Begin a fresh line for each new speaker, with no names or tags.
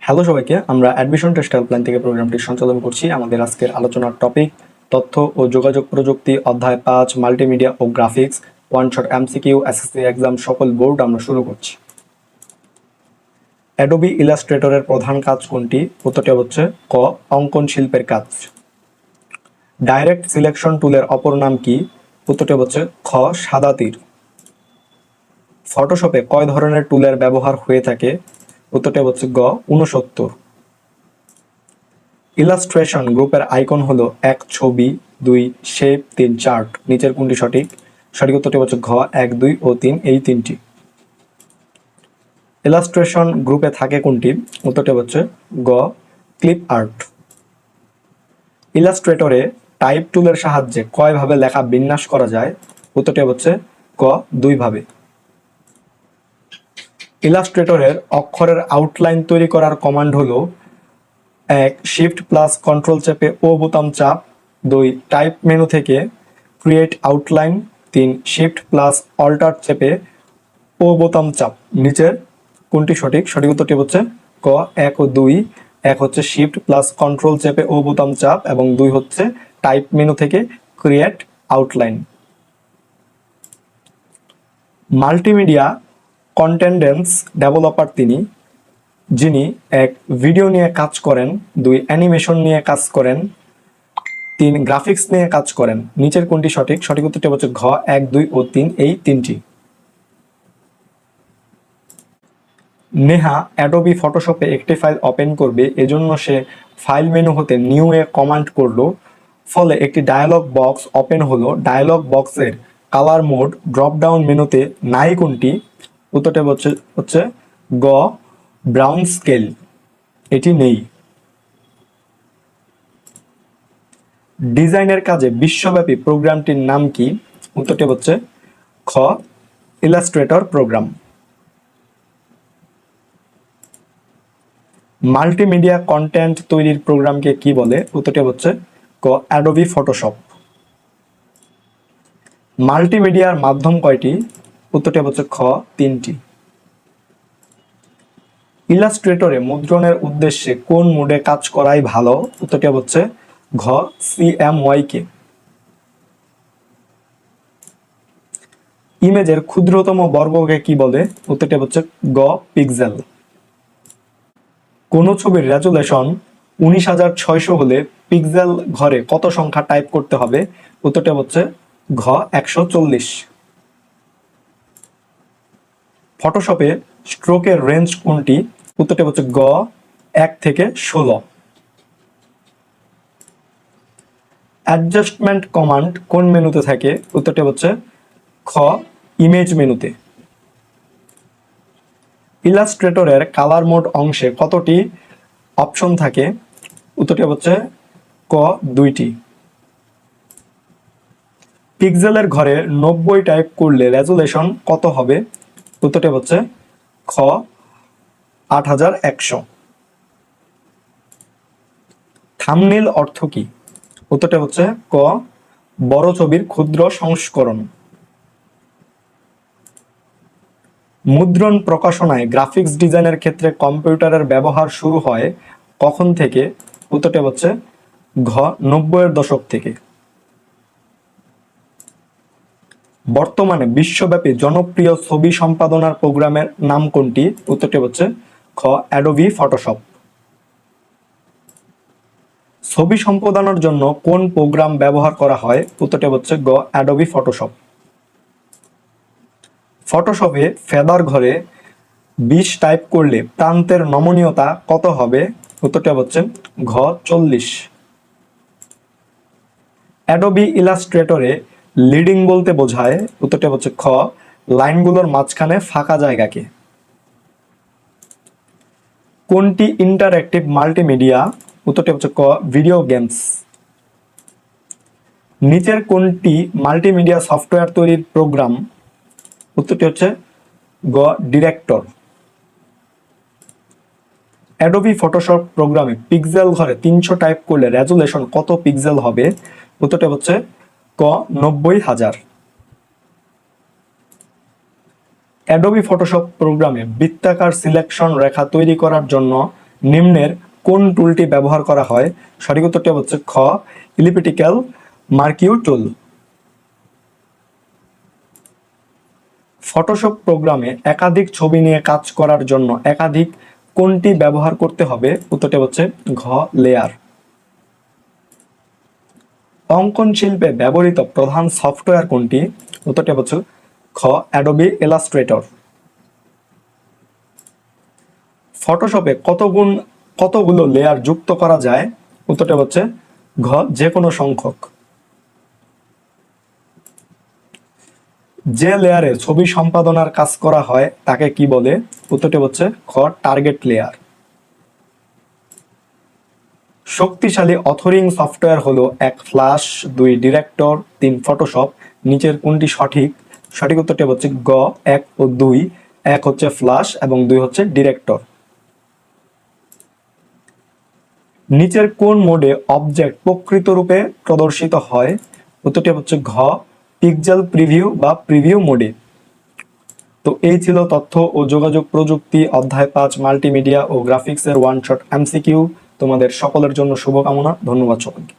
Hello সবাইকে, আমরা admission test helpline থেকে প্রোগ্রামটি সঞ্চালন করছি। আমাদের আজকের আলোচনার টপিক তথ্য ও যোগাযোগ প্রযুক্তি, অধ্যায় 5 মাল্টিমিডিয়া ও graphics, one shot MCQ, SSC exam সকল বোর্ড। আমরা শুরু করছি। অ্যাডোবি ইলাস্ট্রেটরের প্রধান কাজ কোনটি? উত্তরটি হচ্ছে ক, অঙ্কন শিল্পের কাজ। ডাইরেক্ট সিলেকশন টুলের অপর নাম কি? উত্তরটি হচ্ছে খ, সাদা তীর। ফটোশপে কয় ধরনের টুলের ব্যবহার হয়ে থাকে? উত্তরটি হচ্ছে গ, 69। ইলাস্ট্রেশন গ্রুপের আইকন হলো 1 ছবি, 2 শেপ, 3 চার্ট। নিচের কোনটি সঠিক? সঠিক উত্তরটি হচ্ছে ঘ, 1, 2 ও 3 এই তিনটি। ইলাস্ট্রেশন গ্রুপে থাকে কোনটি? উত্তরটি হচ্ছে গ, ক্লিপ আর্ট। ইলাস্ট্রেটরে টাইপ টুলের সাহায্যে কয়ভাবে লেখা বিন্যাস করা যায়? উত্তরটি হচ্ছে ক, 2 ভাবে। ইলাস্ট্রেটরের অক্ষরের আউটলাইন তৈরি করার কমান্ড হলো 1 শিফট প্লাস কন্ট্রোল চেপে ও বোতাম চাপ, 2 টাইপ মেনু থেকে create outline, 3 shift plus alter চেপে ও বোতাম চাপ। নিচের কোনটি সঠিক? সঠিক উত্তরটি হচ্ছে ক, 1 ও 2। 1 হচ্ছে শিফট প্লাস কন্ট্রোল চেপে ও বোতাম চাপ এবং 2 হচ্ছে টাইপ মেনু থেকে create outline. Multimedia contents developer তিনি যিনি 1 ভিডিও নিয়ে কাজ করেন, 2 অ্যানিমেশন নিয়ে কাজ করেন, 3 গ্রাফিক্স নিয়ে কাজ করেন। নিচের কোনটি সঠিক? সঠিক উত্তরটি হচ্ছে ঘ, 1, 2 ও 3 এই তিনটি। নেহা অ্যাডোবি ফটোশপে একটি ফাইল ওপেন করবে, এজন্য সে ফাইল মেনু হতে নিউ এ কমান্ড করলো। ফলে একটি ডায়ালগ বক্স ওপেন হলো। ডায়ালগ বক্সের কালার মোড ড্রপ ডাউন মেনুতে নাই কোনটি? উত্তরটি হচ্ছে গ, ব্রাউন স্কেল। এটি নেই। ডিজাইনের কাজে বিশ্বব্যাপী প্রোগ্রামটির নাম কি? উত্তরটি হচ্ছে খ, ইলাস্ট্রেটর প্রোগ্রাম। মাল্টিমিডিয়া কন্টেন্ট তৈরির প্রোগ্রামকে কি বলে? উত্তরটি হচ্ছে ক, অ্যাডোবি ফটোশপ। মাল্টিমিডিয়ার মাধ্যম কয়টি? উত্তরটি হচ্ছে খ, 3টি। ইলাস্ট্রেটরে মুদ্রণের উদ্দেশ্যে কোন মোডে কাজ করাই ভালো? উত্তরটি হচ্ছে ঘ, CMYK। ইমেজের ক্ষুদ্রতম বর্গকে কি বলে? উত্তরটি হচ্ছে গ, পিক্সেল। কোন ছবির রেজুলেশন 19,600 হলে পিক্সেল ঘরে কত সংখ্যা টাইপ করতে হবে? উত্তরটি হচ্ছে ঘ, 140। ফটোশপে স্ট্রোকের রেঞ্জ কোনটি? উত্তরটি হচ্ছে গ, 1 থেকে 16। অ্যাডজাস্টমেন্ট কমান্ড কোন মেনুতে থাকে? উত্তরটি হচ্ছে খ, ইমেজ মেনুতে। ইলাস্ট্রেটরের কালার মোড অংশে কতটি অপশন থাকে? উত্তরটি হচ্ছে ক, 2টি। পিক্সেলের ঘরে 90 টাইপ করলে রেজুলেশন কত হবে? উত্তরটি হচ্ছে খ, 8100। থাম্বনেইল অর্থ কি? উত্তরটি হচ্ছে ক, বড় ছবির ক্ষুদ্র সংস্করণ। মুদ্রণ প্রকাশনায় গ্রাফিক্স ডিজাইনের ক্ষেত্রে কম্পিউটারের ব্যবহার শুরু হয় কখন থেকে? উত্তরটি হচ্ছে ঘ, 90-এর দশক থেকে। বর্তমানে বিশ্বব্যাপী জনপ্রিয় ছবি সম্পাদনার প্রোগ্রামের নাম কোনটি? উত্তরটি হচ্ছে খ, অ্যাডোবি ফটোশপ। ছবি সম্পাদনার জন্য কোন প্রোগ্রাম ব্যবহার করা হয়? উত্তরটি হচ্ছে গ, অ্যাডোবি ফটোশপ। ফটোশপে ফেদার ঘরে 20 টাইপ করলে প্রান্তের নমনীয়তা কত হবে? উত্তরটি হচ্ছে ঘ, 40। অ্যাডোবি ইলাস্ট্রেটরে লিডিং বলতে বোঝায়? উত্তরটি হচ্ছে খ, লাইনগুলোর মাঝখানে ফাঁকা জায়গাকে। কোনটি ইন্টারঅ্যাক্টিভ মাল্টিমিডিয়া? উত্তরটি হচ্ছে ক, ভিডিও গেমস। নিচের কোনটি মাল্টিমিডিয়া সফটওয়্যার তৈরির প্রোগ্রাম? উত্তরটি হচ্ছে গ, ডিরেক্টর। অ্যাডোবি ফটোশপ প্রোগ্রামে পিক্সেল ঘরে 300 টাইপ করলে রেজুলেশন কত পিক্সেল হবে? উত্তরটি হচ্ছে ক, 90,000। অ্যাডোবি ফটোশপ প্রোগ্রামে বৃত্তাকার সিলেকশন রেখা তৈরি করার জন্য নিম্নের কোন টুলটি ব্যবহার করা হয়? সঠিক উত্তরটি হচ্ছে খ ইলিপ্টিক্যাল মার্কিউ টুল। ফটোশপ প্রোগ্রামে একাধিক ছবি নিয়ে কাজ করার জন্য একাধিক কোনটি ব্যবহার করতে হবে? উত্তরটি হচ্ছে ঘ লেয়ার। অঙ্কন শিল্পে ব্যবহৃত প্রধান সফটওয়্যার কোনটি? উত্তরটি হচ্ছে খ অ্যাডোবি ইলাস্ট্রেটর। ফটোশপে কতগুলো লেয়ার যুক্ত করা যায়? উত্তরটি হচ্ছে ঘ যে কোনো সংখ্যক। যে লেয়ারে ছবি সম্পাদনার কাজ করা হয় তাকে কি বলে? উত্তরটি হচ্ছে খ টার্গেট লেয়ার। শক্তিশালী অথরিং সফটওয়্যার হলো 1 ফ্ল্যাশ, 2 ডিরেক্টর, 3 ফটোশপ। নিচের কোনটি সঠিক? সঠিক উত্তরটি হচ্ছে গ 1 ও 2। 1 হচ্ছে ফ্ল্যাশ এবং 2 হচ্ছে ডিরেক্টর। নিচের কোন মোডে অবজেক্ট প্রকৃত রূপে প্রদর্শিত হয়? উত্তরটি হচ্ছে ঘ পিক্সেল প্রিভিউ বা প্রিভিউ মোডে। তো এই ছিল তথ্য ও যোগাযোগ প্রযুক্তি অধ্যায় 5 মাল্টিমিডিয়া ও গ্রাফিক্সের ওয়ান শট এমসিকিউ। তোমাদের সকলের জন্য শুভকামনা। ধন্যবাদ সকলকে।